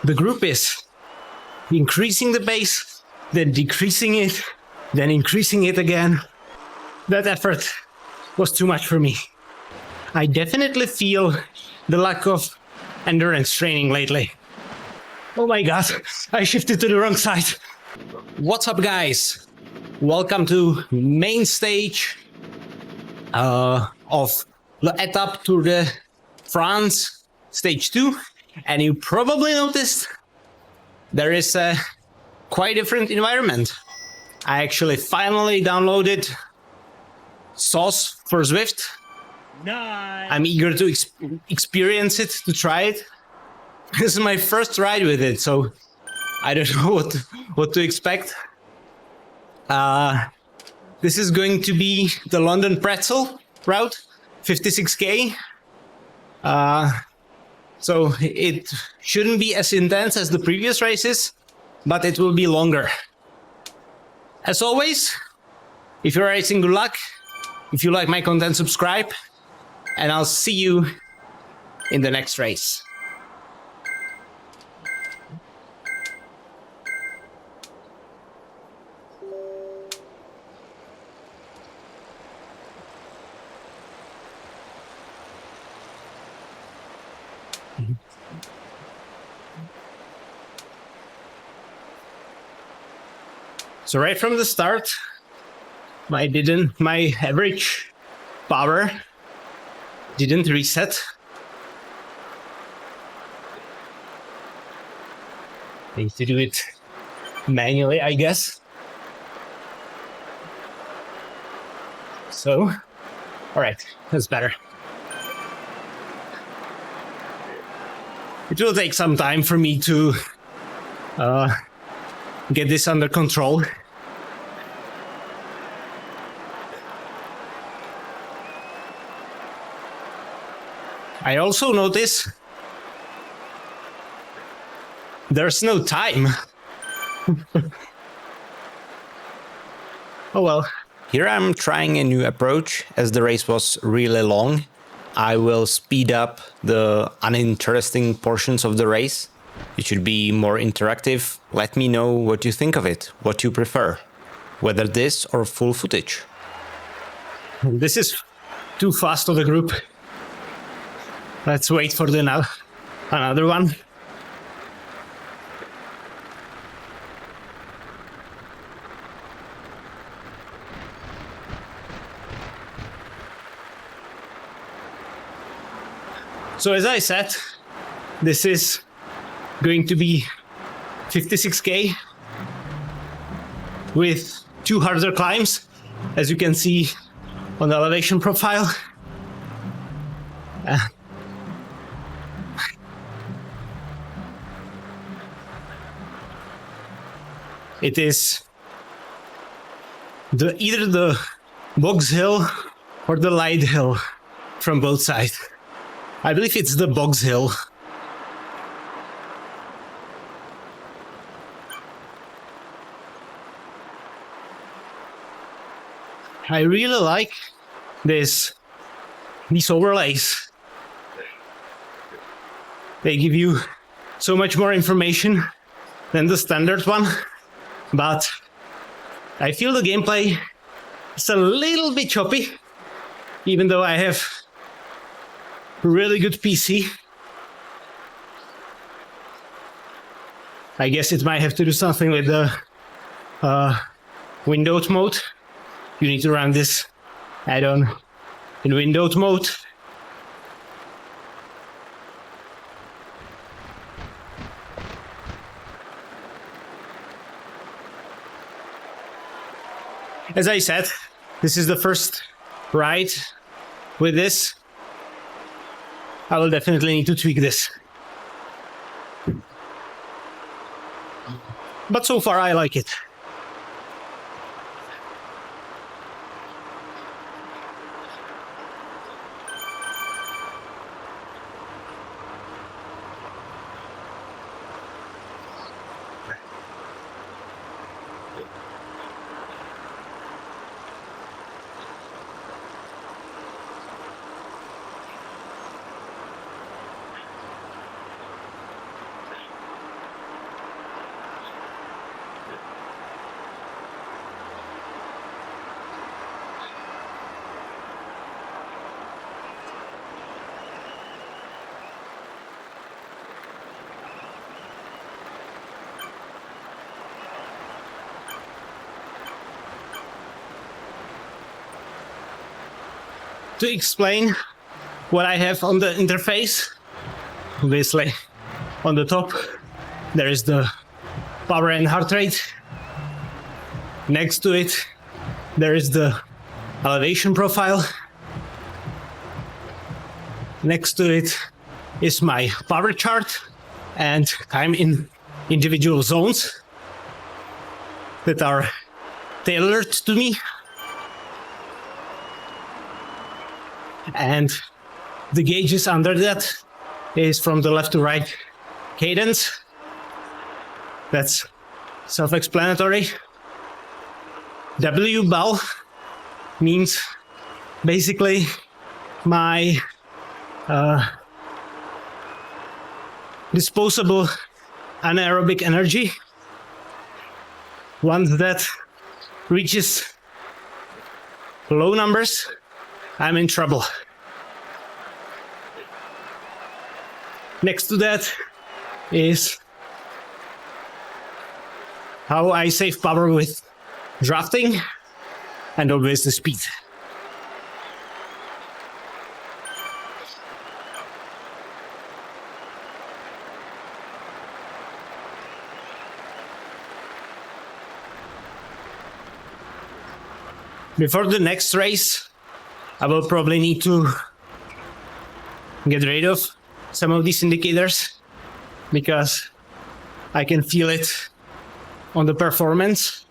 the group is increasing the pace, then decreasing it, then increasing it again. That effort was too much for me. I definitely feel the lack of endurance training lately. Oh my god, I shifted to the wrong side. What's up, guys? Welcome to main stage of l'Étape Tour de France stage 2. And you probably noticed there is a quite different environment. I actually finally downloaded Sauce for Zwift. Nice. I'm eager to experience it, to try it. This is my first ride with it, so I don't know what to expect. This is going to be the London Pretzel route, 56k. So it shouldn't be as intense as the previous races, but it will be longer. As always, if you're racing, good luck. If you like my content, subscribe, and I'll see you in the next race. So right from the start, my average power didn't reset. I need to do it manually, I guess. So, all right, that's better. It will take some time for me to get this under control. I also notice there's no time. Oh well. Here I'm trying a new approach. As the race was really long, I will speed up the uninteresting portions of the race. It should be more interactive. Let me know what you think of it, what you prefer, whether this or full footage. This is too fast for the group. Let's wait for another one. So as I said, this is going to be 56k with 2 harder climbs, as you can see on the elevation profile. It is either the box hill or the light hill from both sides. I believe it's the box hill. I really like these overlays. They give you so much more information than the standard one, but I feel the gameplay is a little bit choppy, even though I have really good PC. I guess it might have to do something with the windowed mode. You need to run this add-on in windowed mode. As I said, this is the first ride with this. I will definitely need to tweak this. But so far I like it. to explain what I have on the interface. Obviously, on the top, there is the power and heart rate. Next to it, there is the elevation profile. Next to it is my power chart and time in individual zones that are tailored to me. And the gauges under that is from the left to right cadence. That's self-explanatory. W-bal means basically my disposable anaerobic energy. Once that reaches low numbers, I'm in trouble. Next to that is how I save power with drafting and obviously speed. Before the next race, I will probably need to get rid of some of these indicators because I can feel it on the performance.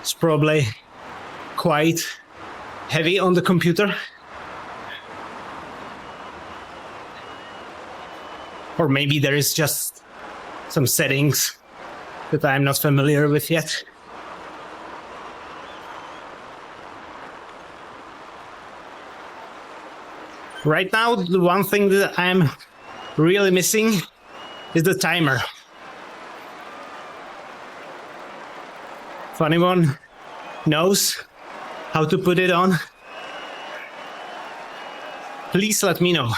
It's probably quite heavy on the computer. Or maybe there is just some settings that I'm not familiar with yet. Right now, the one thing that I'm really missing is the timer. If anyone knows how to put it on, please let me know.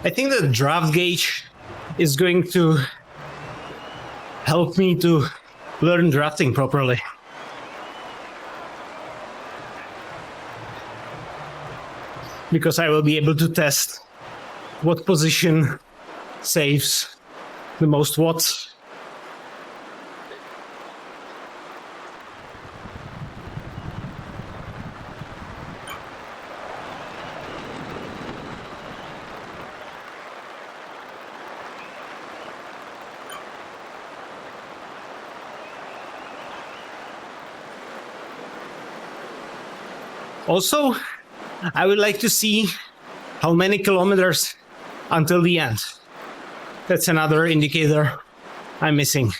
I think the draft gauge is going to help me to learn drafting properly. Because I will be able to test what position saves the most watts. Also, I would like to see how many kilometers until the end. That's another indicator I'm missing.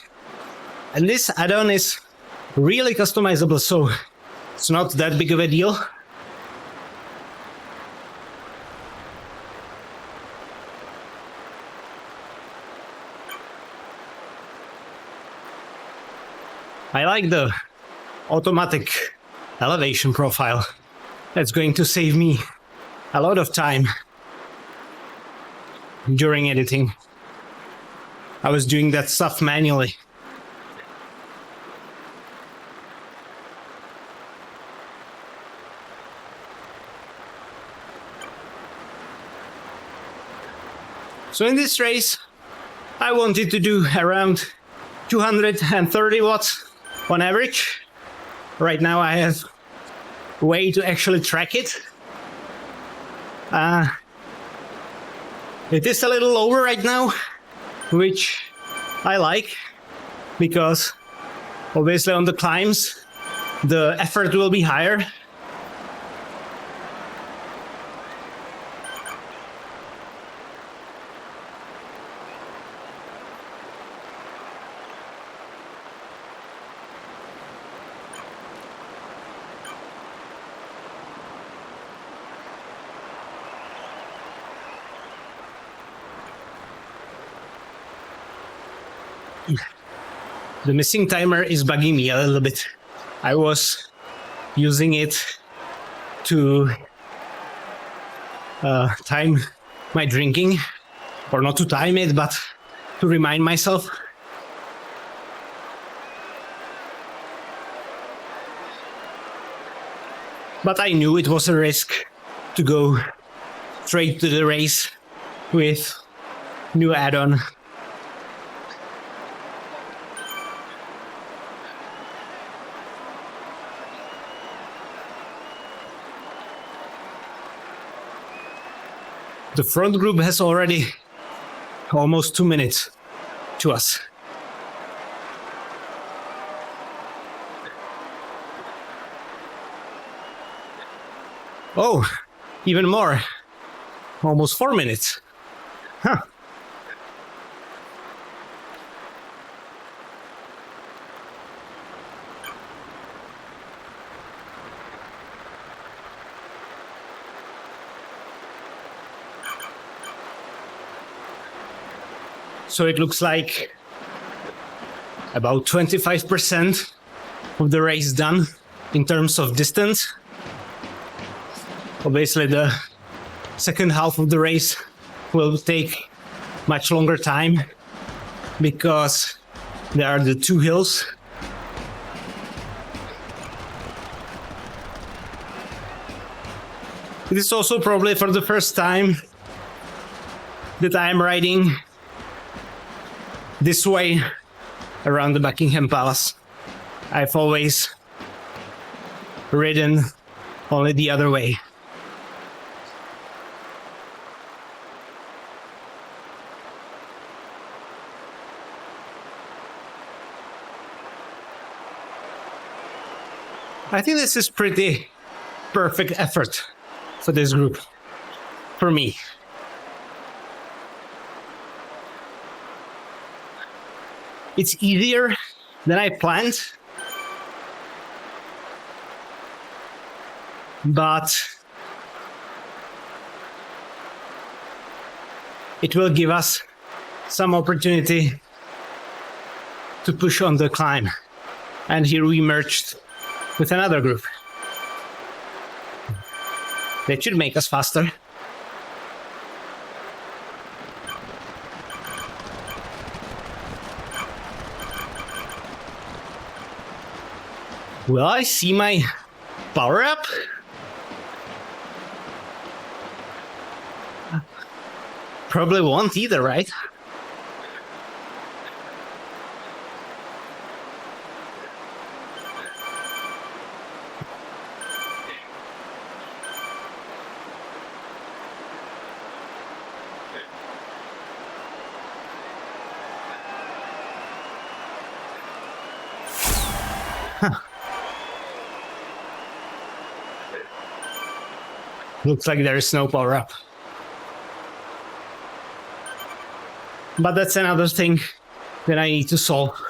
And this add-on is really customizable, so it's not that big of a deal. I like the automatic elevation profile. That's going to save me a lot of time during editing. I was doing that stuff manually. So in this race, I wanted to do around 230 watts on average. Right now I have a way to actually track it. It is a little lower right now, which I like, because obviously on the climbs, the effort will be higher. The missing timer is bugging me a little bit. I was using it to time my drinking, or not to time it, but to remind myself. But I knew it was a risk to go straight to the race with new add-on. The front group has already almost 2 minutes to us. Oh, even more. Almost 4 minutes. Huh. So it looks like about 25% of the race done in terms of distance. Obviously, the second half of the race will take much longer time because there are the 2 hills. It is also probably for the first time that I am riding this way around the Buckingham Palace. I've always ridden only the other way. I think this is pretty perfect effort for this group, for me. It's easier than I planned, but it will give us some opportunity to push on the climb. And here we merged with another group. That should make us faster. Will I see my power up? Probably won't either, right? Looks like there is no power up. But that's another thing that I need to solve.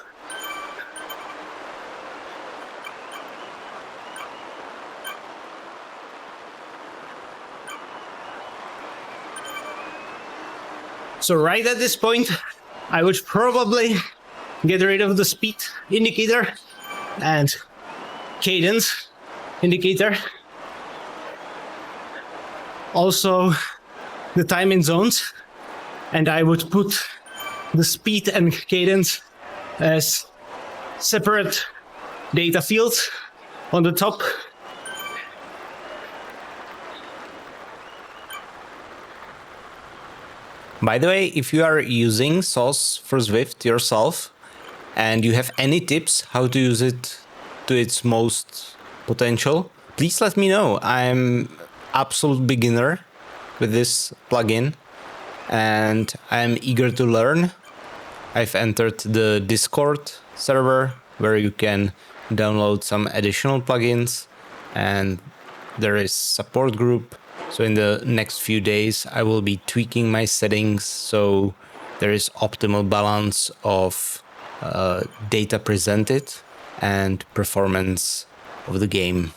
So right at this point, I would probably get rid of the speed indicator and cadence indicator. Also the time in zones, and I would put the speed and cadence as separate data fields on the top. By the way, if you are using SOS for Zwift yourself and you have any tips how to use it to its most potential, please let me know. I'm absolute beginner with this plugin and I'm eager to learn. I've entered the Discord server where you can download some additional plugins, and there is support group. So in the next few days I will be tweaking my settings so there is optimal balance of data presented and performance of the game.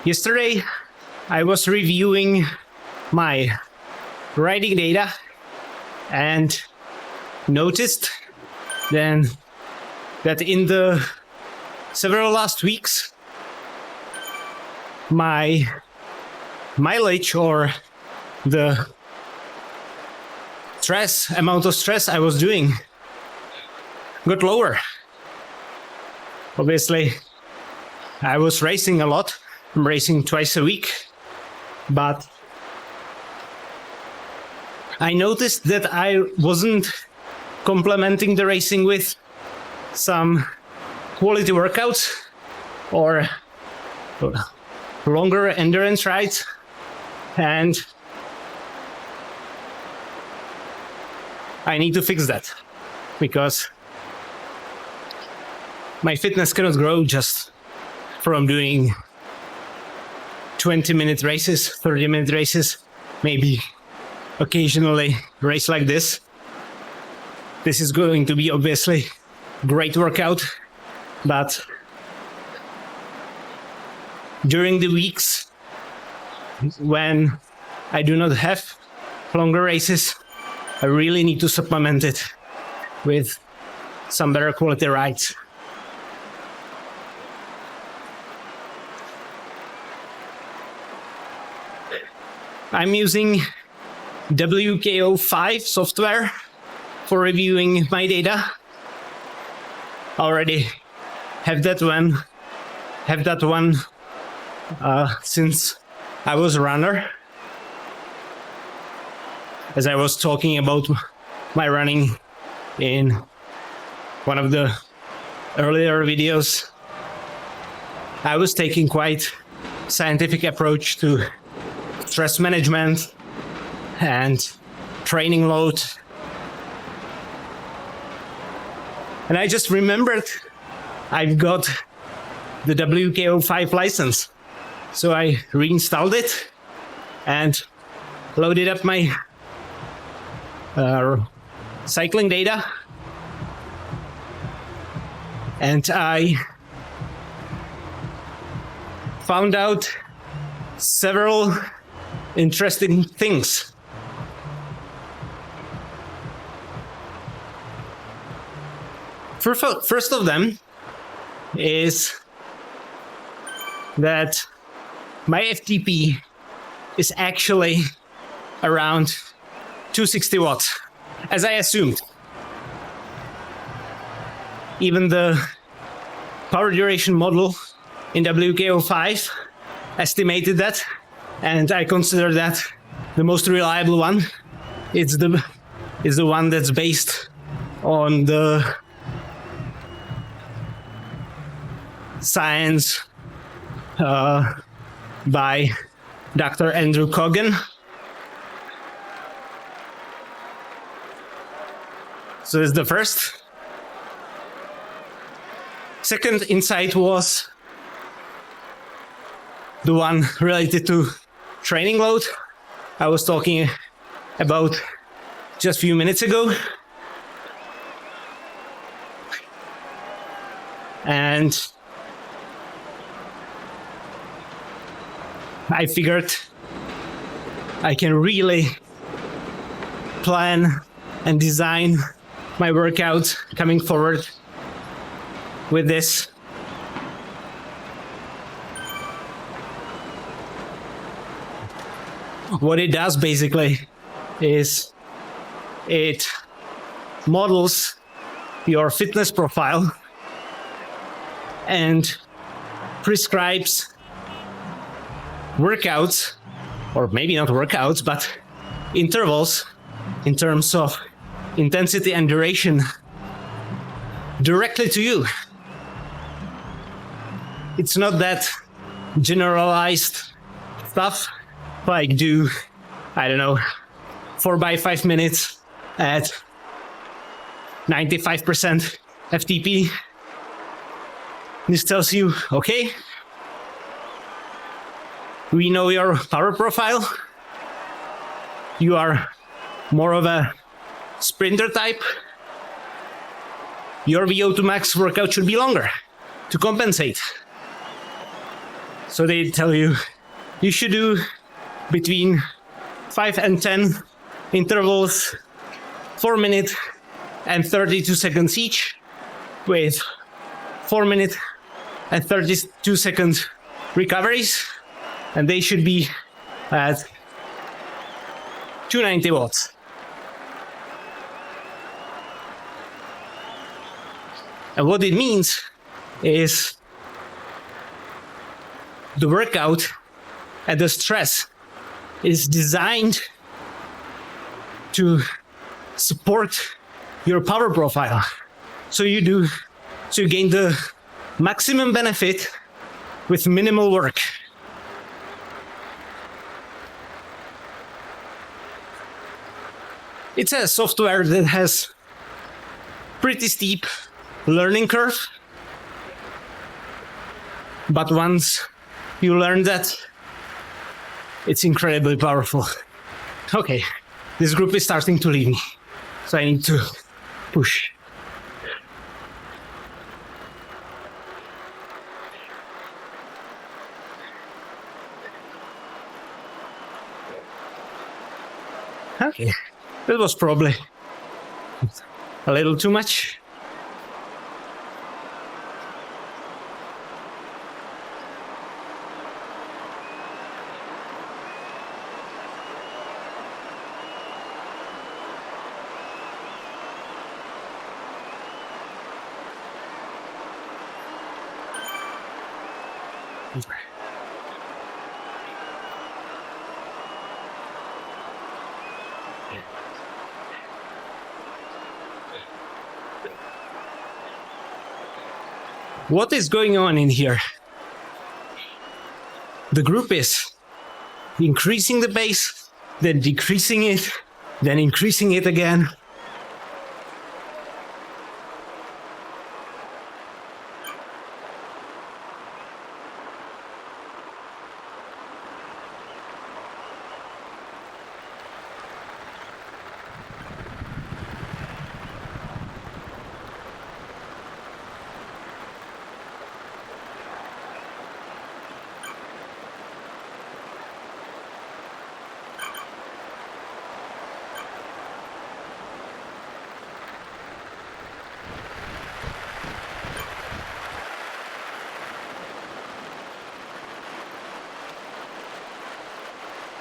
Yesterday, I was reviewing my riding data and noticed then that in the several last weeks, my mileage or the amount of stress I was doing got lower. Obviously, I was racing a lot. I'm racing twice a week, but I noticed that I wasn't complementing the racing with some quality workouts or longer endurance rides, and I need to fix that because my fitness cannot grow just from doing 20-minute races, 30-minute races, maybe occasionally race like this. This is going to be obviously great workout, but during the weeks when I do not have longer races, I really need to supplement it with some better quality rides. I'm using WKO5 software for reviewing my data. Already have that one since I was a runner. As I was talking about my running in one of the earlier videos, I was taking quite scientific approach to stress management and training load. And I just remembered I've got the WKO5 license. So I reinstalled it and loaded up my cycling data. And I found out several interesting things. First of them is that my FTP is actually around 260 watts, as I assumed. Even the power duration model in WKO5 estimated that, and I consider that the most reliable one. It's the one that's based on the science by Dr. Andrew Cogan. So that's the first. Second insight was the one related to training load I was talking about just a few minutes ago. And I figured I can really plan and design my workout coming forward with this. What it does basically is it models your fitness profile and prescribes workouts, or maybe not workouts, but intervals in terms of intensity and duration directly to you. It's not that generalized stuff like do, I don't know, 4 by 5 minutes at 95% FTP. This tells you, okay, we know your power profile. You are more of a sprinter type. Your VO2 max workout should be longer to compensate. So they tell you you should do between 5 and 10 intervals, 4 minutes and 32 seconds each, with 4 minutes and 32 second recoveries, and they should be at 290 watts. And what it means is the workout and the stress is designed to support your power profile. So you gain the maximum benefit with minimal work. It's a software that has pretty steep learning curve, but once you learn that, it's incredibly powerful. Okay, this group is starting to leave me, so I need to push. Okay, that was probably a little too much. What is going on in here? The group is increasing the base, then decreasing it, then increasing it again.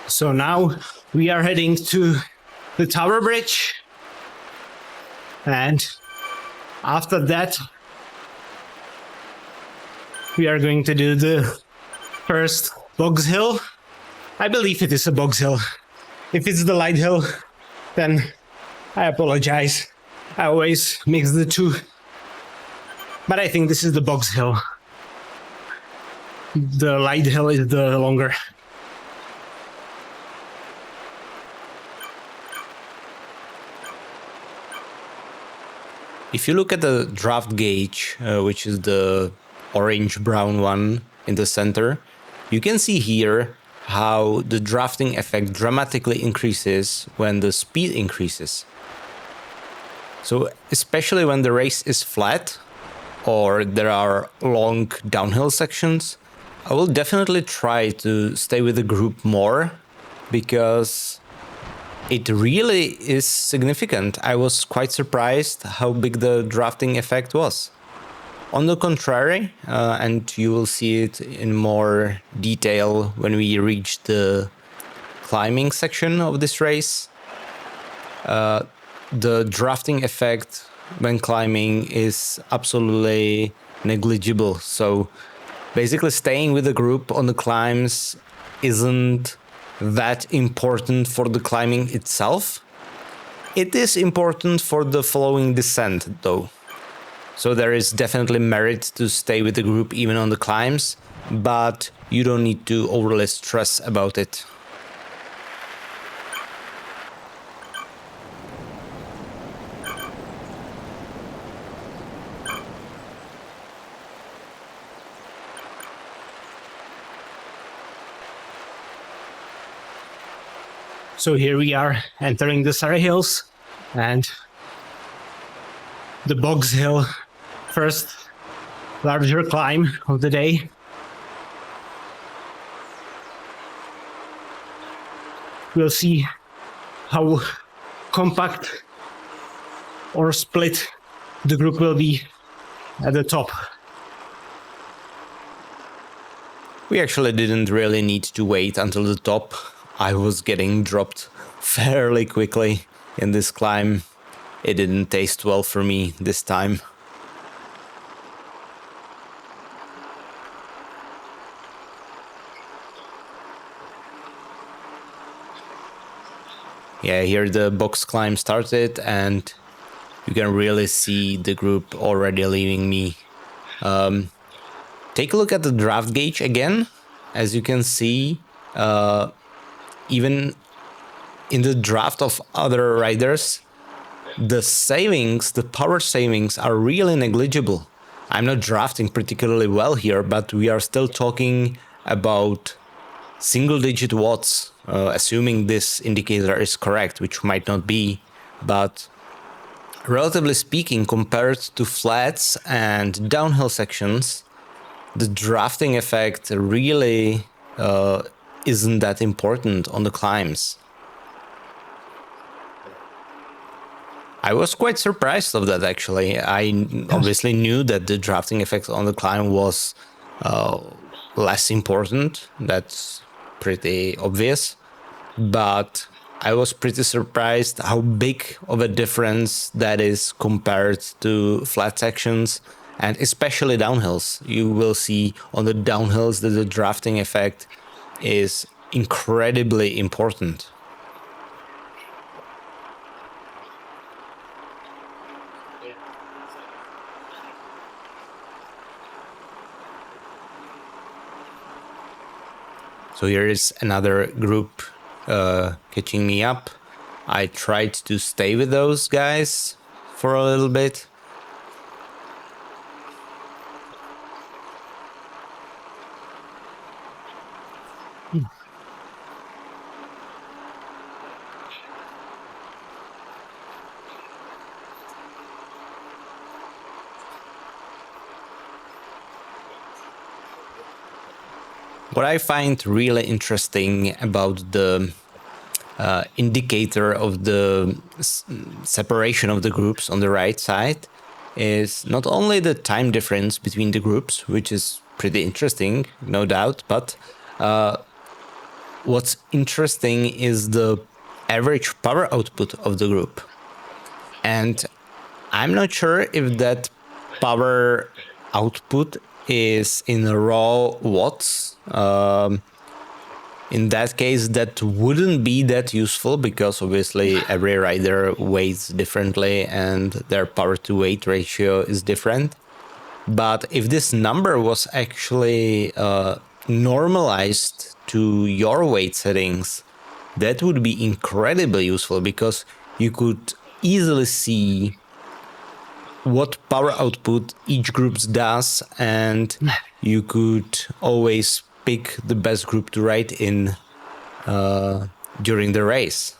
So now we are heading to the Tower Bridge, and after that we are going to do the first box hill. I believe it is a box hill. If it's the light hill, then I apologize. I always mix the two. But I think this is the box hill. The light hill is the longer. If you look at the draft gauge, which is the orange-brown one in the center, you can see here how the drafting effect dramatically increases when the speed increases. So especially when the race is flat or there are long downhill sections, I will definitely try to stay with the group more, because it really is significant. I was quite surprised how big the drafting effect was. On the contrary, and you will see it in more detail when we reach the climbing section of this race, the drafting effect when climbing is absolutely negligible. So basically staying with the group on the climbs isn't that important for the climbing itself. It is important for the following descent though. So there is definitely merit to stay with the group even on the climbs, but you don't need to overly stress about it. So here we are entering the Surrey Hills and the Bogs Hill, first larger climb of the day. We'll see how compact or split the group will be at the top. We actually didn't really need to wait until the top. I was getting dropped fairly quickly in this climb. It didn't taste well for me this time. Yeah, here the box climb started and you can really see the group already leaving me. Take a look at the draft gauge again. As you can see, even in the draft of other riders, the power savings are really negligible. I'm not drafting particularly well here, but we are still talking about single-digit watts, assuming this indicator is correct, which might not be, but relatively speaking, compared to flats and downhill sections, the drafting effect really isn't that important on the climbs. I was quite surprised of that, actually. I obviously knew that the drafting effect on the climb was less important. That's pretty obvious. But I was pretty surprised how big of a difference that is compared to flat sections and especially downhills. You will see on the downhills that the drafting effect is incredibly important. So here is another group catching me up. I tried to stay with those guys for a little bit. What I find really interesting about the indicator of the separation of the groups on the right side is not only the time difference between the groups, which is pretty interesting, no doubt, but what's interesting is the average power output of the group. And I'm not sure if that power output is in raw watts. In that case, that wouldn't be that useful because obviously every rider weighs differently and their power to weight ratio is different. But if this number was actually normalized to your weight settings, that would be incredibly useful because you could easily see what power output each group does, and you could always pick the best group to ride in during the race.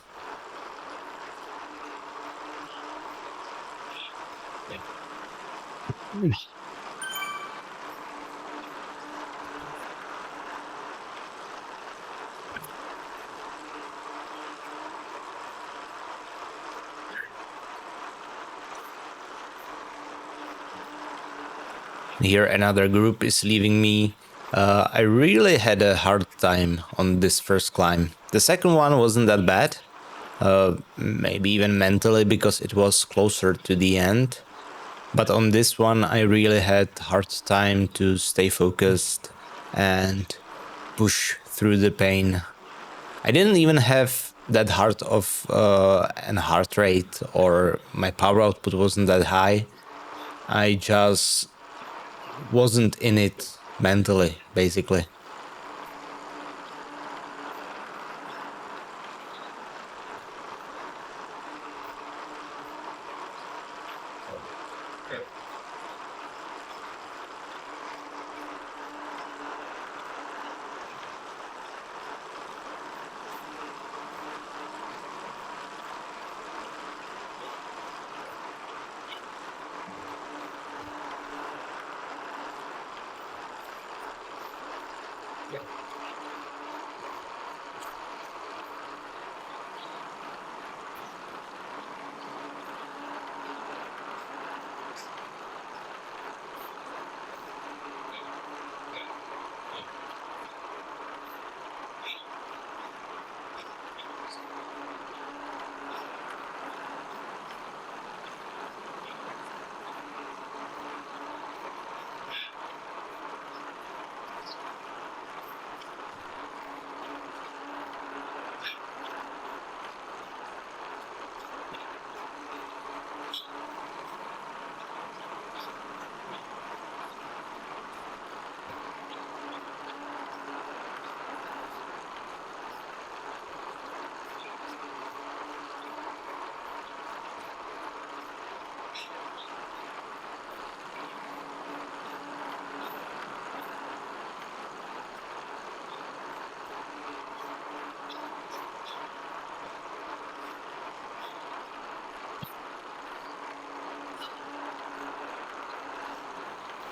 Here another group is leaving me. I really had a hard time on this first climb. The second one wasn't that bad, maybe even mentally because it was closer to the end. But on this one I really had hard time to stay focused and push through the pain. I didn't even have that hard of an heart rate, or my power output wasn't that high. I just wasn't in it mentally, basically.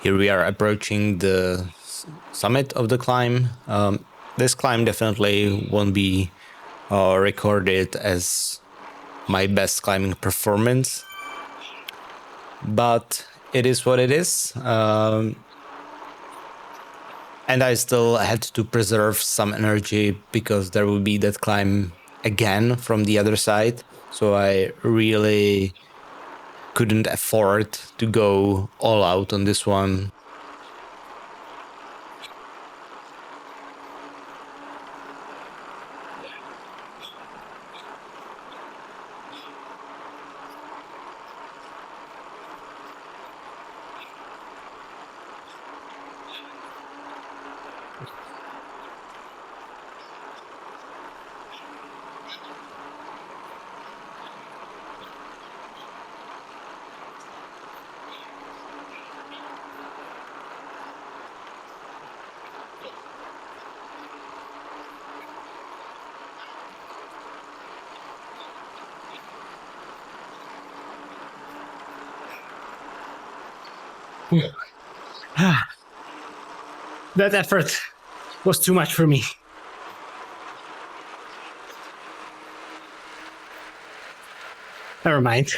Here we are approaching the summit of the climb. This climb definitely won't be recorded as my best climbing performance, but it is what it is. And I still had to preserve some energy because there will be that climb again from the other side. So I really couldn't afford to go all out on this one. That effort was too much for me. Never mind.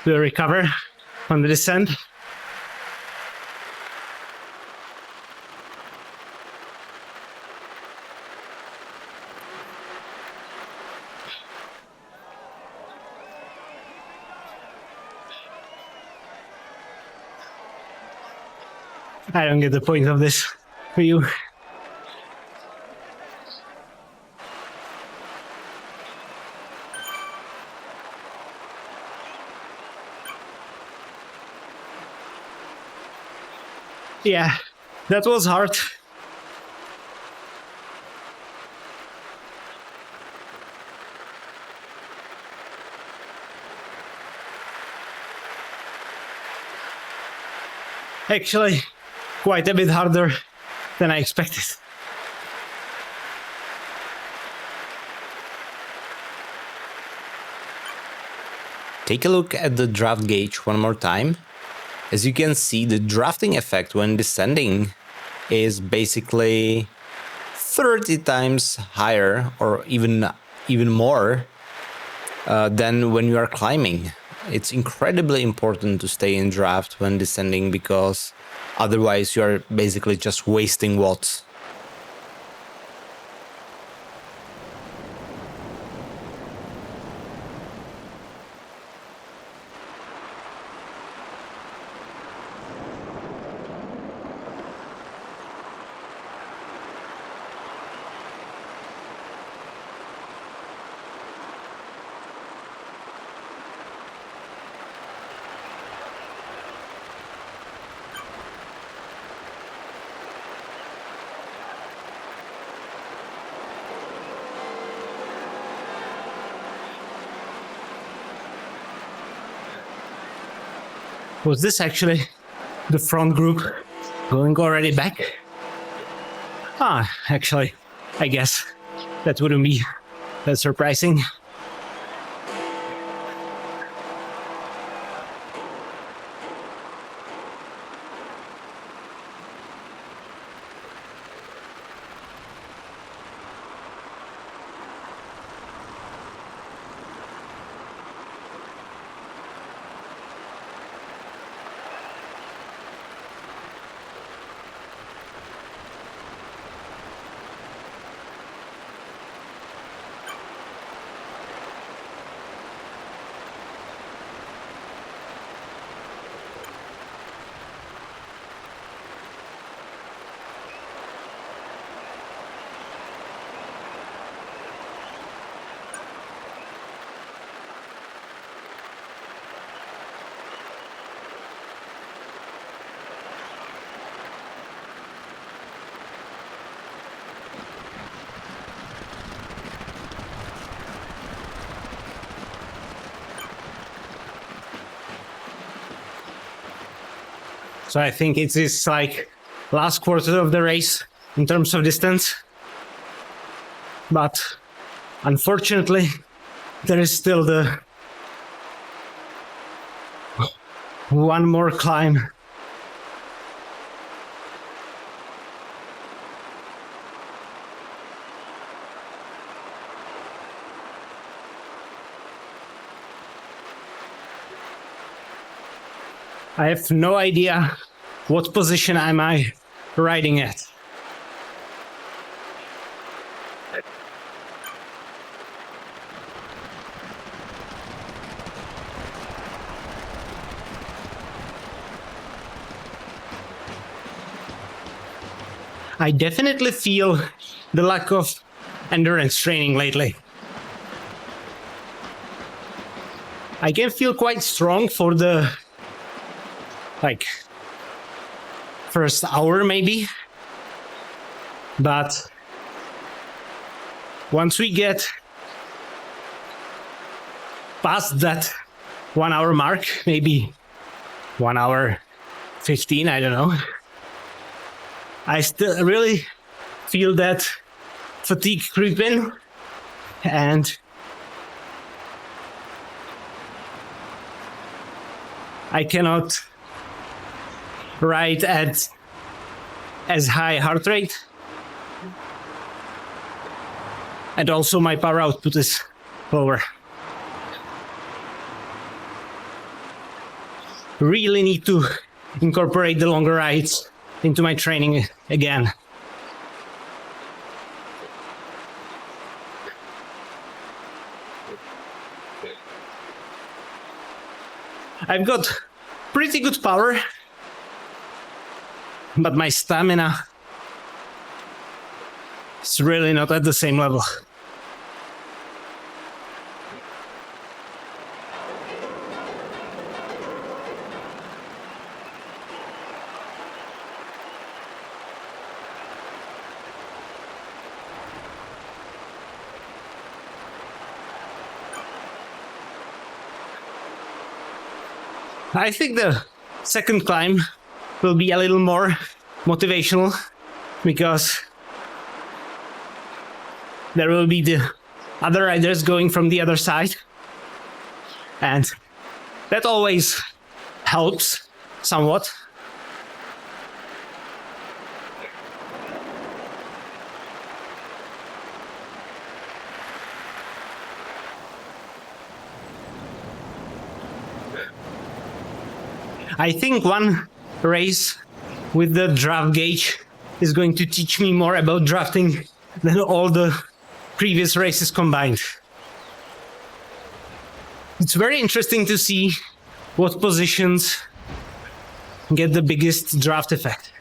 We'll recover on the descent. I don't get the point of this for you. Yeah, that was hard. Actually, quite a bit harder than I expected. Take a look at the draft gauge one more time. As you can see, the drafting effect when descending is basically 30 times higher or even more than when you are climbing. It's incredibly important to stay in draft when descending because otherwise you are basically just wasting watts. Was this actually the front group going already back? Actually, I guess that wouldn't be that surprising. So I think it is like last quarter of the race in terms of distance. But unfortunately, there is still One more climb. I have no idea what position am I riding at. I definitely feel the lack of endurance training lately. I can feel quite strong for the first hour maybe, but once we get past that 1 hour mark, maybe 1 hour 15, I don't know, I still really feel that fatigue creep in, and I cannot ride at as high heart rate, and also my power output is lower. Really need to incorporate the longer rides into my training again. I've got pretty good power, but my stamina is really not at the same level. I think the second climb will be a little more motivational because there will be the other riders going from the other side, and that always helps somewhat. I think one race with the draft gauge is going to teach me more about drafting than all the previous races combined. It's very interesting to see what positions get the biggest draft effect.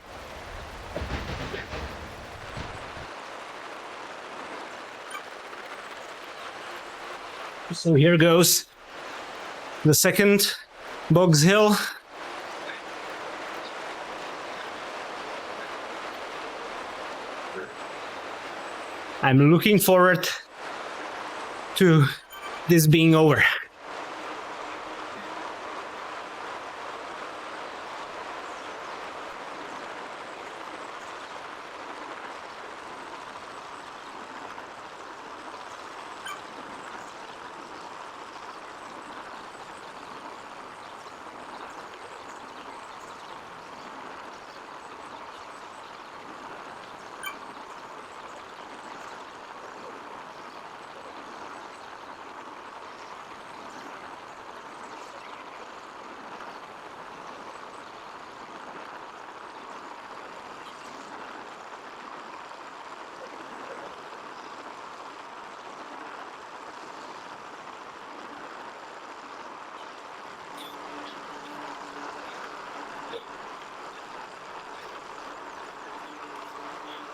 So here goes the second box hill. I'm looking forward to this being over.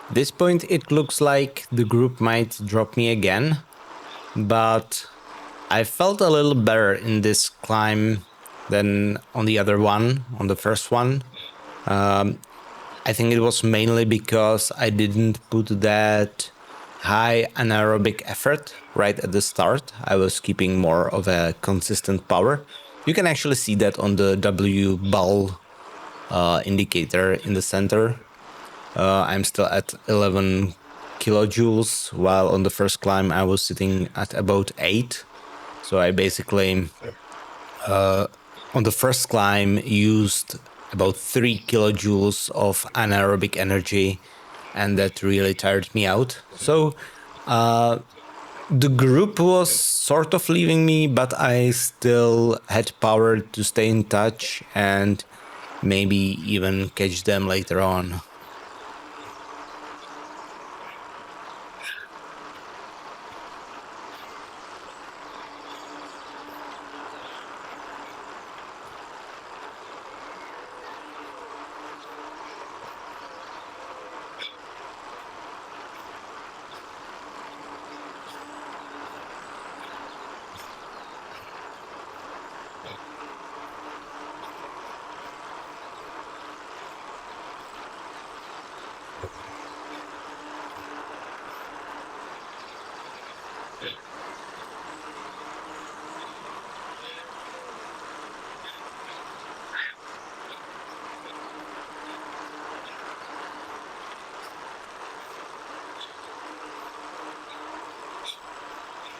At this point, it looks like the group might drop me again, but I felt a little better in this climb than on the other one, on the first one. I think it was mainly because I didn't put that high anaerobic effort right at the start. I was keeping more of a consistent power. You can actually see that on the W ball indicator in the center. I'm still at 11 kilojoules, while on the first climb I was sitting at about 8. So I basically on the first climb used about 3 kilojoules of anaerobic energy, and that really tired me out. So the group was sort of leaving me, but I still had power to stay in touch and maybe even catch them later on.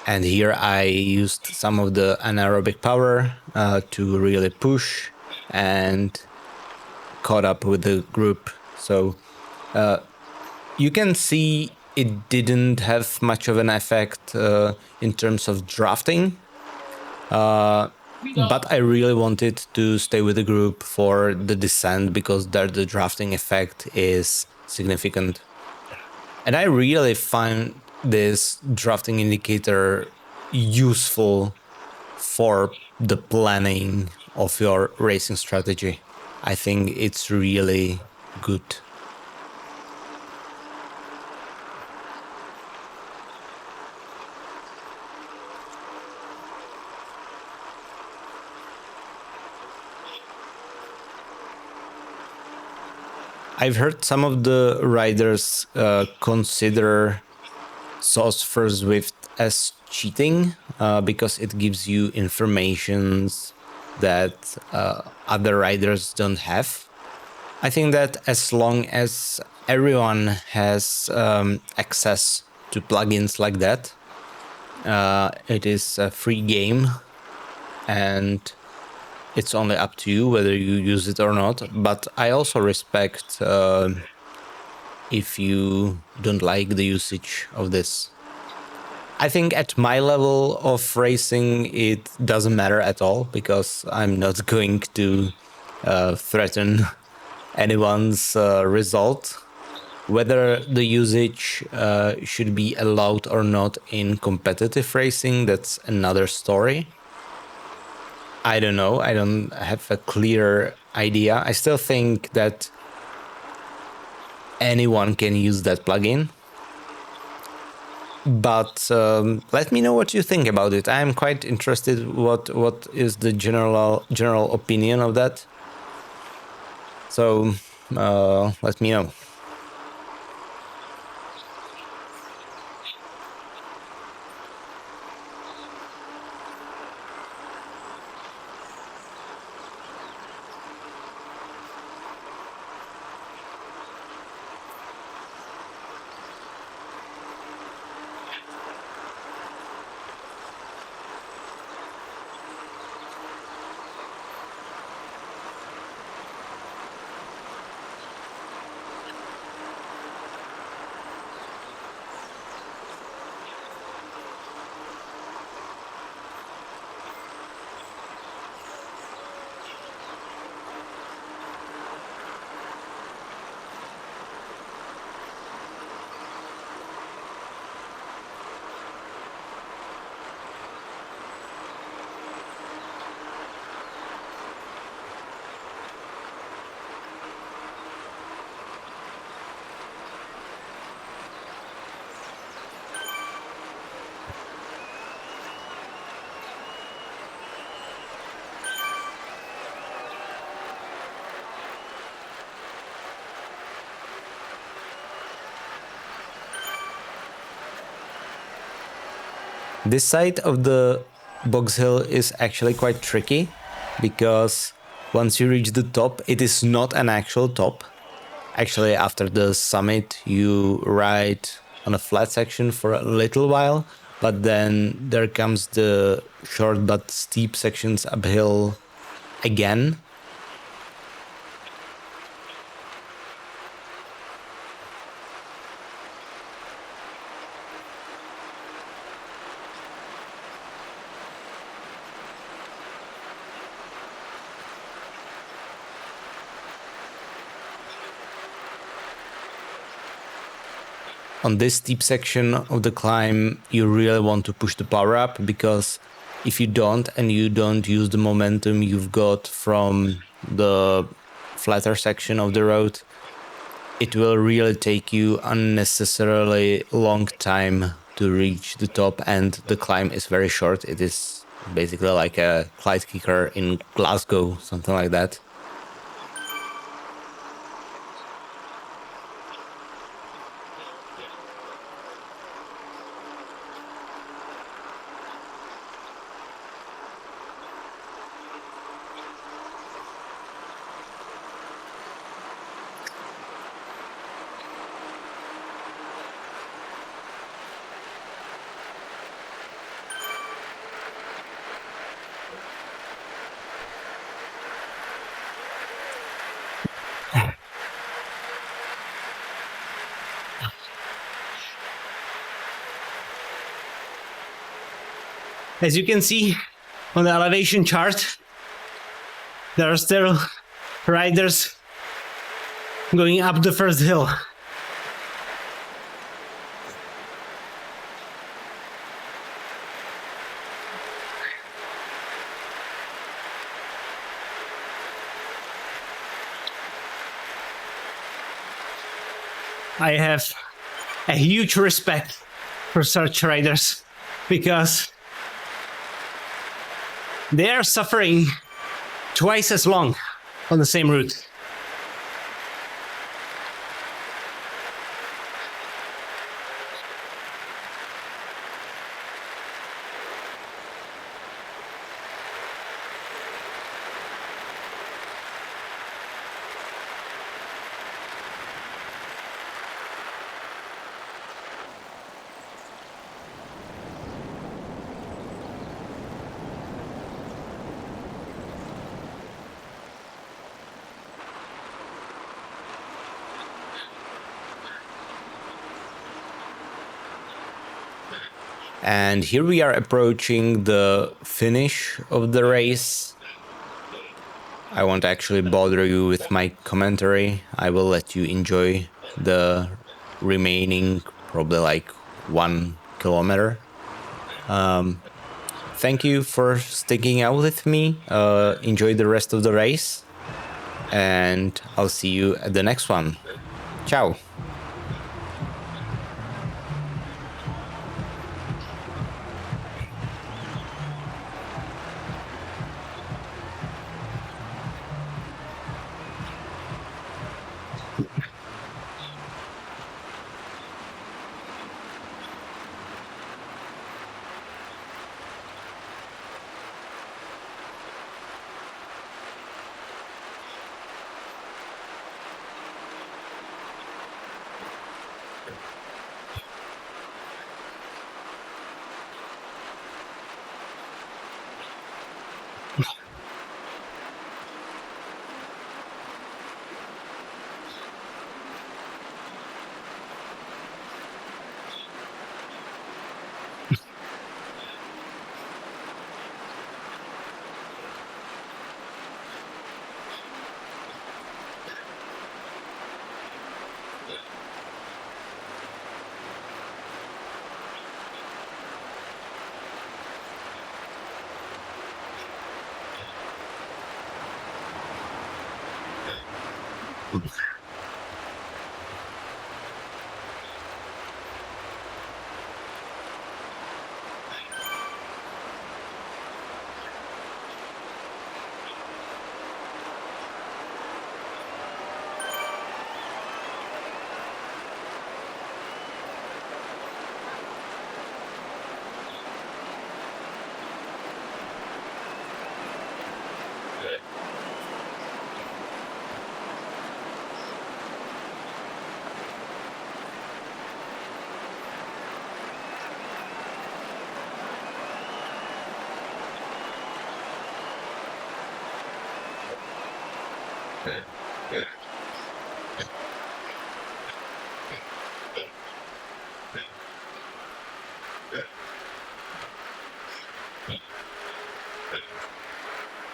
And here I used some of the anaerobic power to really push and caught up with the group. So you can see it didn't have much of an effect in terms of drafting. But I really wanted to stay with the group for the descent because there the drafting effect is significant. And I really find this drafting indicator useful for the planning of your racing strategy. I think it's really good. I've heard some of the riders consider Sauce for Zwift as cheating because it gives you informations that other riders don't have. I think that as long as everyone has access to plugins like that, it is a free game and it's only up to you whether you use it or not. But I also respect if you don't like the usage of this. I think at my level of racing, it doesn't matter at all because I'm not going to threaten anyone's result. Whether the usage should be allowed or not in competitive racing, that's another story. I don't know. I don't have a clear idea. I still think that anyone can use that plugin. But let me know what you think about it. I'm quite interested what is the general opinion of that. So let me know. This side of the box hill is actually quite tricky because once you reach the top, it is not an actual top. Actually, after the summit, you ride on a flat section for a little while, but then there comes the short but steep sections uphill again. On this steep section of the climb, you really want to push the power up, because if you don't and you don't use the momentum you've got from the flatter section of the road, it will really take you unnecessarily long time to reach the top, and the climb is very short. It is basically like a Clyde kicker in Glasgow, something like that. As you can see on the elevation chart, there are still riders going up the first hill. I have a huge respect for such riders, because they are suffering twice as long on the same route. And here we are approaching the finish of the race. I won't actually bother you with my commentary. I will let you enjoy the remaining probably like 1 kilometer. Thank you for sticking out with me. Enjoy the rest of the race, and I'll see you at the next one. Ciao.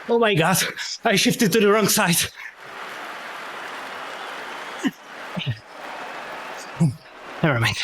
Oh my god, I shifted to the wrong side. Never mind.